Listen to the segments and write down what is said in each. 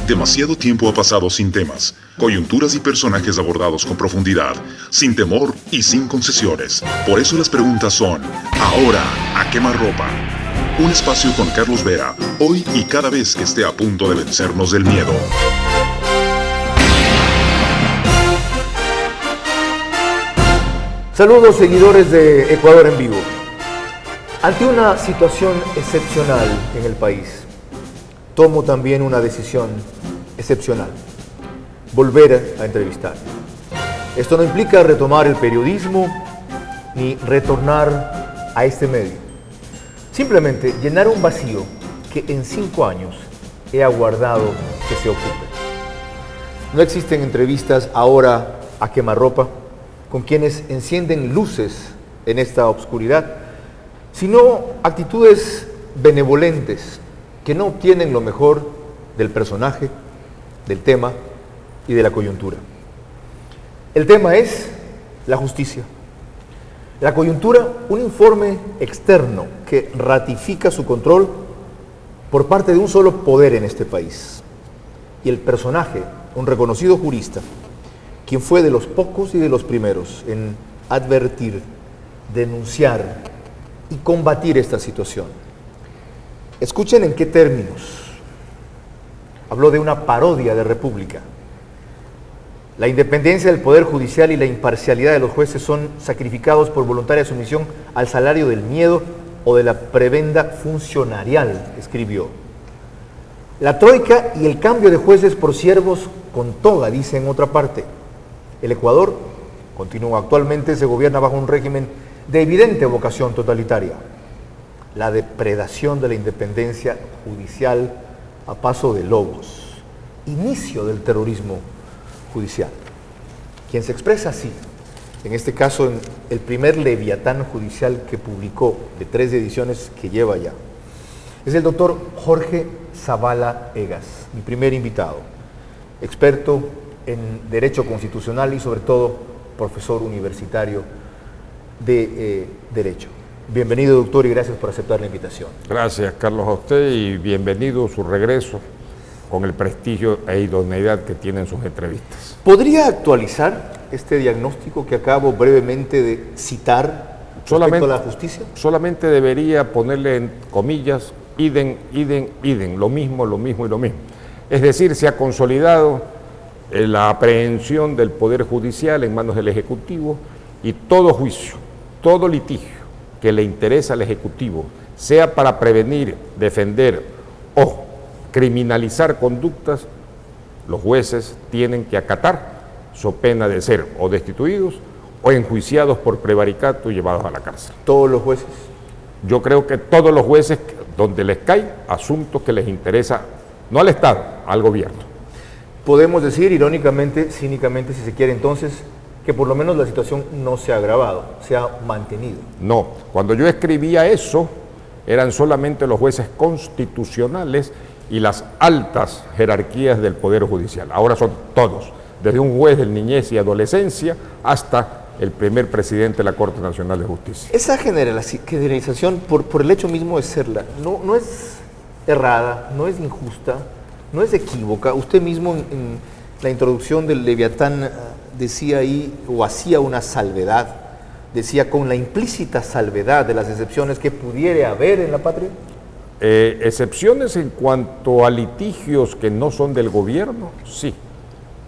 Demasiado tiempo ha pasado sin temas, coyunturas y personajes abordados con profundidad, sin temor y sin concesiones. Por eso las preguntas son, ahora, ¿a quemarropa? Un espacio con Carlos Vera, hoy y cada vez que esté a punto de vencernos del miedo. Saludos seguidores de Ecuador en Vivo. Ante una situación excepcional en el país, tomo también una decisión excepcional: volver a entrevistar. Esto no implica retomar el periodismo ni retornar a este medio. Simplemente llenar un vacío que en 5 años he aguardado que se ocupe. No existen entrevistas ahora a quemarropa con quienes encienden luces en esta oscuridad, sino actitudes benevolentes que no obtienen lo mejor del personaje, del tema y de la coyuntura. El tema es la justicia. La coyuntura, un informe externo que ratifica su control por parte de un solo poder en este país. Y el personaje, un reconocido jurista, quien fue de los pocos y de los primeros en advertir, denunciar y combatir esta situación. Escuchen en qué términos. Habló de una parodia de república. La independencia del Poder Judicial y la imparcialidad de los jueces son sacrificados por voluntaria sumisión al salario del miedo o de la prebenda funcionarial, escribió. La troika y el cambio de jueces por siervos con toga, dice en otra parte. El Ecuador, continúa, actualmente se gobierna bajo un régimen de evidente vocación totalitaria. La depredación de la independencia judicial a paso de lobos. Inicio del terrorismo judicial. Quien se expresa así, en este caso en el primer Leviatán judicial que publicó, de 3 ediciones que lleva ya, es el doctor Jorge Zavala Egas, mi primer invitado, experto en Derecho Constitucional y sobre todo profesor universitario de Derecho. Bienvenido, doctor, y gracias por aceptar la invitación. Gracias, Carlos, a usted, y bienvenido a su regreso con el prestigio e idoneidad que tienen sus entrevistas. ¿Podría actualizar este diagnóstico que acabo brevemente de citar respecto a la justicia? Solamente debería ponerle en comillas, idem, idem, idem, lo mismo y lo mismo. Es decir, se ha consolidado la aprehensión del Poder Judicial en manos del Ejecutivo, y todo juicio, todo litigio que le interesa al Ejecutivo, sea para prevenir, defender o criminalizar conductas, los jueces tienen que acatar, so pena de ser o destituidos o enjuiciados por prevaricato y llevados a la cárcel. ¿Todos los jueces? Yo creo que todos los jueces donde les caen asuntos que les interesa, no al Estado, al gobierno. Podemos decir, irónicamente, cínicamente, si se quiere entonces, que por lo menos la situación no se ha agravado, se ha mantenido. No, cuando yo escribía eso, eran solamente los jueces constitucionales y las altas jerarquías del Poder Judicial. Ahora son todos, desde un juez de niñez y adolescencia hasta el primer presidente de la Corte Nacional de Justicia. Esa generalización, por el hecho mismo de serla, no es errada, no es injusta, no es equívoca. Usted mismo en la introducción del Leviatán decía ahí, o hacía una salvedad, decía con la implícita salvedad de las excepciones que pudiera haber en la patria. Excepciones en cuanto a litigios que no son del gobierno, sí,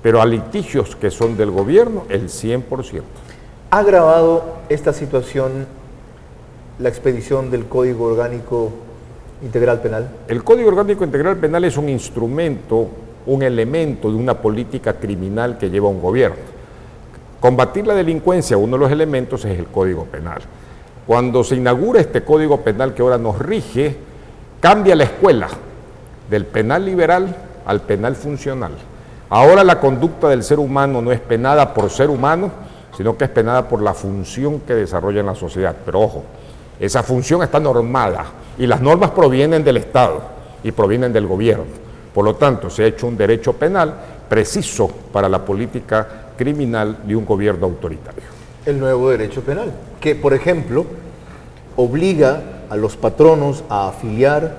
pero a litigios que son del gobierno, el 100%. ¿Ha agravado esta situación la expedición del Código Orgánico Integral Penal? El Código Orgánico Integral Penal es un instrumento, un elemento de una política criminal que lleva un gobierno. Combatir la delincuencia, uno de los elementos es el Código Penal. Cuando se inaugura este Código Penal que ahora nos rige, cambia la escuela del penal liberal al penal funcional. Ahora la conducta del ser humano no es penada por ser humano, sino que es penada por la función que desarrolla en la sociedad. Pero ojo, esa función está normada y las normas provienen del Estado y provienen del gobierno. Por lo tanto, se ha hecho un derecho penal preciso para la política criminal de un gobierno autoritario. El nuevo derecho penal, que por ejemplo obliga a los patronos a afiliar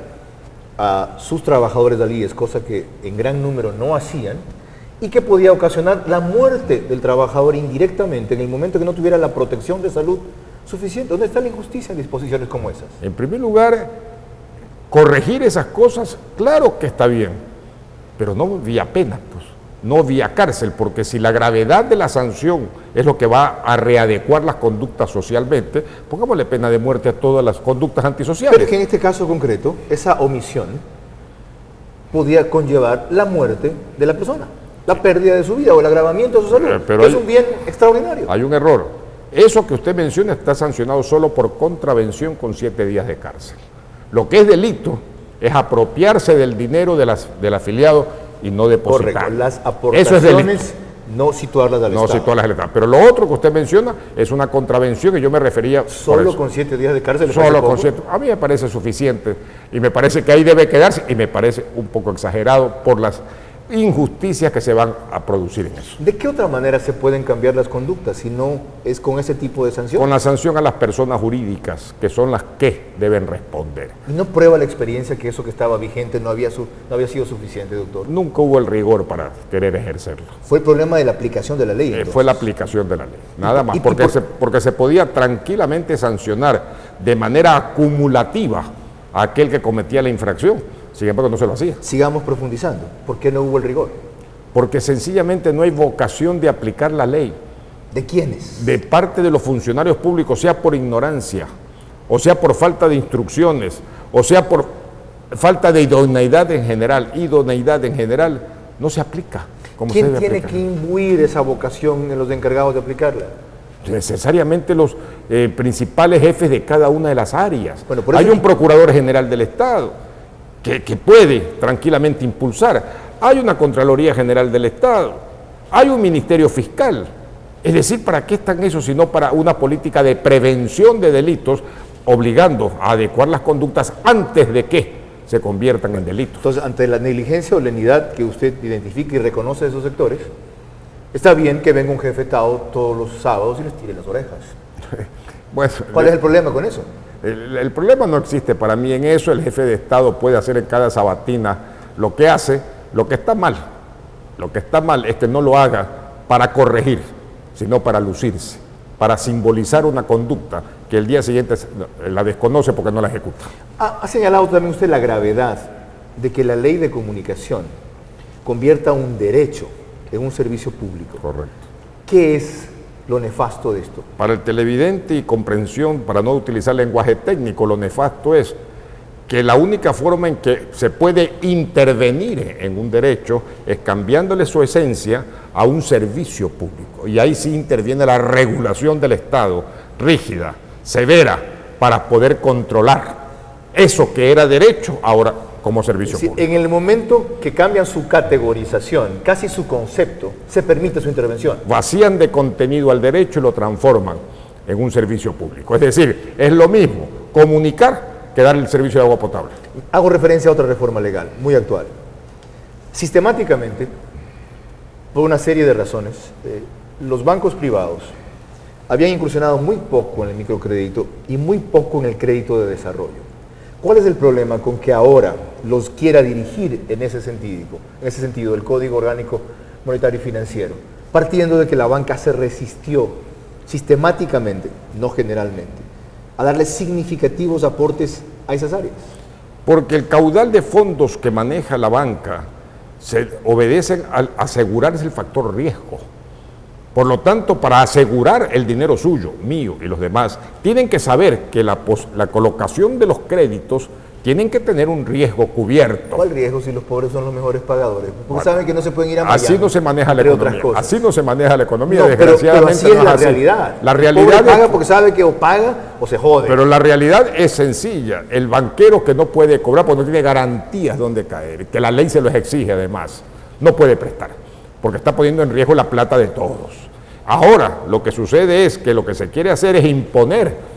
a sus trabajadores del IES, cosa que en gran número no hacían, y que podía ocasionar la muerte del trabajador indirectamente en el momento que no tuviera la protección de salud suficiente. ¿Dónde está la injusticia en disposiciones como esas? En primer lugar, corregir esas cosas, claro que está bien, pero no vía pena, pues, no vía cárcel, porque si la gravedad de la sanción es lo que va a readecuar las conductas socialmente, pongámosle pena de muerte a todas las conductas antisociales. Pero es que en este caso concreto, esa omisión podía conllevar la muerte de la persona, la pérdida de su vida o el agravamiento de su salud, pero que es un bien extraordinario. Hay un error. Eso que usted menciona está sancionado solo por contravención con 7 días de cárcel. Lo que es delito es apropiarse del dinero del afiliado y no depositar. Correcto, las Eso es aportaciones, delito. no situarlas al No Estado. situarlas al Estado. Pero lo otro que usted menciona es una contravención y yo me refería por Solo eso. con 7 días de cárcel. ¿le parece Solo poco? con 7. A mí me parece suficiente y me parece que ahí debe quedarse y me parece un poco exagerado por las injusticias que se van a producir en eso. ¿De qué otra manera se pueden cambiar las conductas si no es con ese tipo de sanción? Con la sanción a las personas jurídicas, que son las que deben responder. ¿Y no prueba la experiencia que eso que estaba vigente no había sido suficiente, doctor? Nunca hubo el rigor para querer ejercerlo. Fue el problema de la aplicación de la ley. Fue la aplicación de la ley, nada más, y porque se podía tranquilamente sancionar de manera acumulativa a aquel que cometía la infracción. Sin embargo, no se lo hacía. Sigamos profundizando. ¿Por qué no hubo el rigor? Porque sencillamente no hay vocación de aplicar la ley. ¿De quiénes? De parte de los funcionarios públicos, sea por ignorancia, o sea por falta de instrucciones, o sea por falta de idoneidad en general, no se aplica como se ¿Quién debe tiene aplicar. que imbuir esa vocación en los encargados de aplicarla? Necesariamente los principales jefes de cada una de las áreas. Bueno, por eso hay un procurador general del Estado que puede tranquilamente impulsar. Hay una Contraloría General del Estado, hay un Ministerio Fiscal. Es decir, ¿para qué están esos sino para una política de prevención de delitos, obligando a adecuar las conductas antes de que se conviertan en delitos? Entonces, ante la negligencia o lenidad que usted identifica y reconoce de esos sectores, está bien que venga un jefe de Estado todos los sábados y les tire las orejas. Bueno, ¿Cuál es el problema con eso? El problema no existe para mí en eso. El jefe de Estado puede hacer en cada sabatina lo que hace. Lo que está mal es que no lo haga para corregir, sino para lucirse, para simbolizar una conducta que el día siguiente la desconoce porque no la ejecuta. Ha señalado también usted la gravedad de que la ley de comunicación convierta un derecho en un servicio público. Correcto. ¿Qué es lo nefasto de esto? Para el televidente y comprensión, para no utilizar lenguaje técnico, lo nefasto es que la única forma en que se puede intervenir en un derecho es cambiándole su esencia a un servicio público. Y ahí sí interviene la regulación del Estado, rígida, severa, para poder controlar eso que era derecho, ahora como servicio Es decir, público. en el momento que cambian su categorización, casi su concepto, se permite su intervención. Vacían de contenido al derecho y lo transforman en un servicio público. Es decir, es lo mismo comunicar que dar el servicio de agua potable. Hago referencia a otra reforma legal, muy actual. Sistemáticamente, por una serie de razones, los bancos privados habían incursionado muy poco en el microcrédito y muy poco en el crédito de desarrollo. ¿Cuál es el problema con que ahora los quiera dirigir en ese sentido el Código Orgánico Monetario y Financiero? Partiendo de que la banca se resistió sistemáticamente, no generalmente, a darle significativos aportes a esas áreas. Porque el caudal de fondos que maneja la banca se obedecen al asegurarse el factor riesgo. Por lo tanto, para asegurar el dinero suyo, mío y los demás, tienen que saber que la colocación de los créditos tienen que tener un riesgo cubierto. ¿Cuál riesgo si los pobres son los mejores pagadores? Porque saben que no se pueden ir a Miami, Así no se maneja la entre economía. otras cosas. Así no se maneja la economía, No, pero desgraciadamente. así es no la así. realidad. La El realidad pobre paga es- porque sabe que o paga o se jode. Pero la realidad es sencilla. El banquero que no puede cobrar porque no tiene garantías donde caer, que la ley se los exige además, no puede prestar, porque está poniendo en riesgo la plata de todos. Ahora, lo que sucede es que lo que se quiere hacer es imponer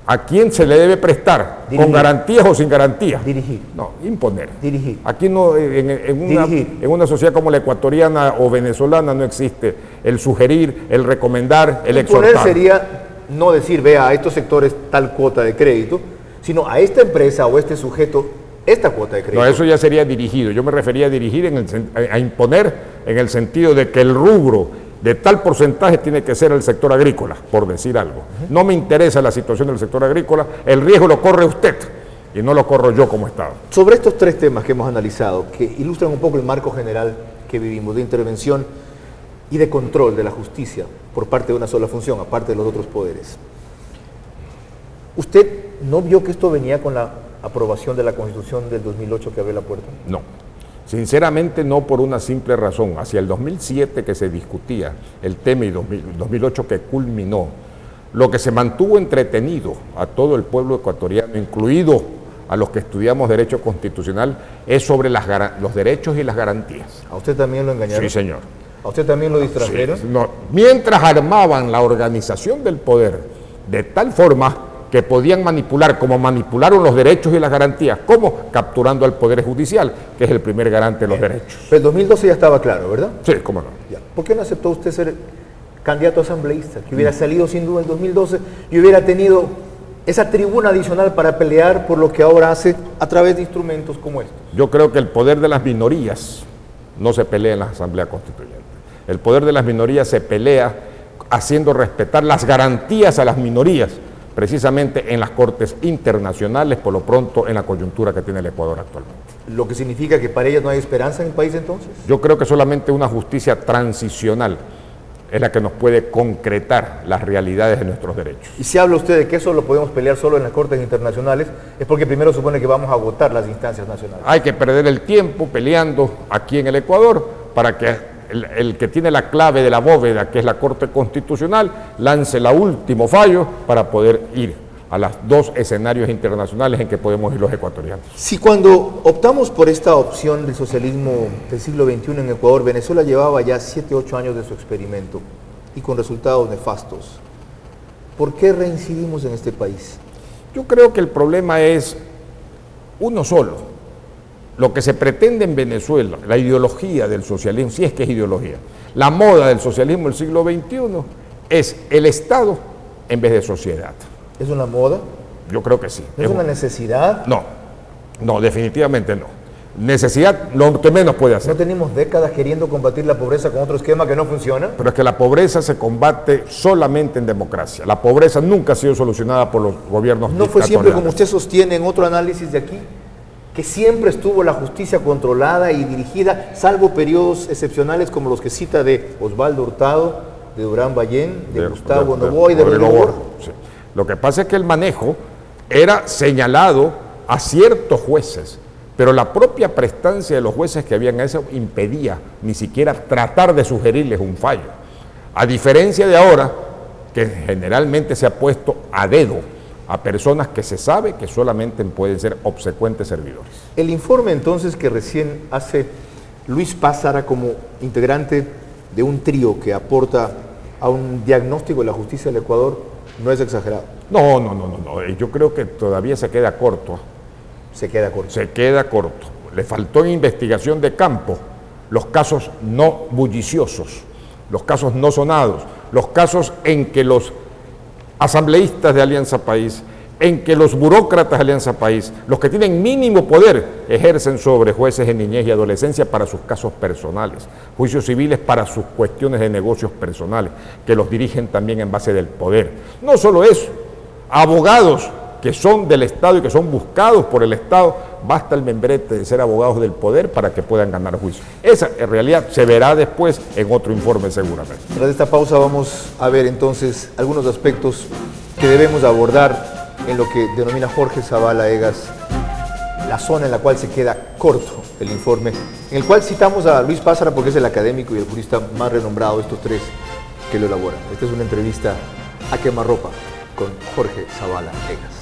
a quién se le debe prestar, Dirigir. con garantías o sin garantías. Dirigir. No, imponer. Dirigir. Aquí no, Dirigir. en una sociedad como la ecuatoriana o venezolana no existe el sugerir, el recomendar, el Imponer exhortar. sería no decir, vea, a estos sectores tal cuota de crédito, sino a esta empresa o este sujeto esta cuota de crédito. No, eso ya sería dirigido. Yo me refería a dirigir a imponer en el sentido de que el rubro de tal porcentaje tiene que ser el sector agrícola, por decir algo. No me interesa la situación del sector agrícola, el riesgo lo corre usted y no lo corro yo como Estado. Sobre estos tres temas que hemos analizado, que ilustran un poco el marco general que vivimos, de intervención y de control de la justicia por parte de una sola función, aparte de los otros poderes. ¿Usted no vio que esto venía con la aprobación de la Constitución del 2008 que abrió la puerta? No, sinceramente no, por una simple razón. Hacia el 2007 que se discutía el tema y 2008 que culminó, lo que se mantuvo entretenido a todo el pueblo ecuatoriano, incluido a los que estudiamos Derecho Constitucional, es sobre los derechos y las garantías. ¿A usted también lo engañaron? Sí, señor. ¿A usted también lo distrajeron? Sí, no. Mientras armaban la organización del poder de tal forma que podían manipular, como manipularon los derechos y las garantías, como capturando al Poder Judicial, que es el primer garante de los derechos. Pero el 2012 ya estaba claro, ¿verdad? Sí, cómo no. Ya. ¿Por qué no aceptó usted ser candidato asambleísta, que hubiera salido sin duda en 2012 y hubiera tenido esa tribuna adicional para pelear por lo que ahora hace a través de instrumentos como estos? Yo creo que el poder de las minorías no se pelea en la Asamblea Constituyente. El poder de las minorías se pelea haciendo respetar las garantías a las minorías, precisamente en las cortes internacionales, por lo pronto en la coyuntura que tiene el Ecuador actualmente. ¿Lo que significa que para ellas no hay esperanza en el país entonces? Yo creo que solamente una justicia transicional es la que nos puede concretar las realidades de nuestros derechos. Y si habla usted de que eso lo podemos pelear solo en las cortes internacionales, es porque primero supone que vamos a agotar las instancias nacionales. Hay que perder el tiempo peleando aquí en el Ecuador para que el que tiene la clave de la bóveda, que es la Corte Constitucional, lance el último fallo para poder ir a los dos escenarios internacionales en que podemos ir los ecuatorianos. Si cuando optamos por esta opción del socialismo del siglo XXI en Ecuador, Venezuela llevaba ya 7, 8 años de su experimento y con resultados nefastos, ¿por qué reincidimos en este país? Yo creo que el problema es uno solo. Lo que se pretende en Venezuela, la ideología del socialismo, si es que es ideología, la moda del socialismo del siglo XXI es el Estado en vez de sociedad. ¿Es una moda? Yo creo que sí. ¿Es una necesidad? No, definitivamente no. Necesidad, lo que menos puede hacer. ¿No tenemos décadas queriendo combatir la pobreza con otro esquema que no funciona? Pero es que la pobreza se combate solamente en democracia. La pobreza nunca ha sido solucionada por los gobiernos ¿No fue siempre como usted sostiene en otro análisis de aquí? Que siempre estuvo la justicia controlada y dirigida, salvo periodos excepcionales como los que cita de Osvaldo Hurtado, de Durán Ballén, de Gustavo Novoa y de Rodrigo Borja. Sí. Lo que pasa es que el manejo era señalado a ciertos jueces, pero la propia prestancia de los jueces que habían eso impedía ni siquiera tratar de sugerirles un fallo. A diferencia de ahora, que generalmente se ha puesto a dedo a personas que se sabe que solamente pueden ser obsecuentes servidores. El informe entonces que recién hace Luis Pázara como integrante de un trío que aporta a un diagnóstico de la justicia del Ecuador no es exagerado. No. Yo creo que todavía se queda corto. Se queda corto. Se queda corto. Le faltó en investigación de campo los casos no bulliciosos, los casos no sonados, los casos en que los asambleístas de Alianza País, en que los burócratas de Alianza País, los que tienen mínimo poder, ejercen sobre jueces de niñez y adolescencia para sus casos personales, juicios civiles para sus cuestiones de negocios personales, que los dirigen también en base del poder. No solo eso, abogados que son del Estado y que son buscados por el Estado, basta el membrete de ser abogados del poder para que puedan ganar juicio. Esa en realidad se verá después en otro informe seguramente. Tras esta pausa vamos a ver entonces algunos aspectos que debemos abordar en lo que denomina Jorge Zavala Egas, la zona en la cual se queda corto el informe, en el cual citamos a Luis Pázara porque es el académico y el jurista más renombrado de estos tres que lo elaboran. Esta es una entrevista a quemarropa con Jorge Zavala Egas.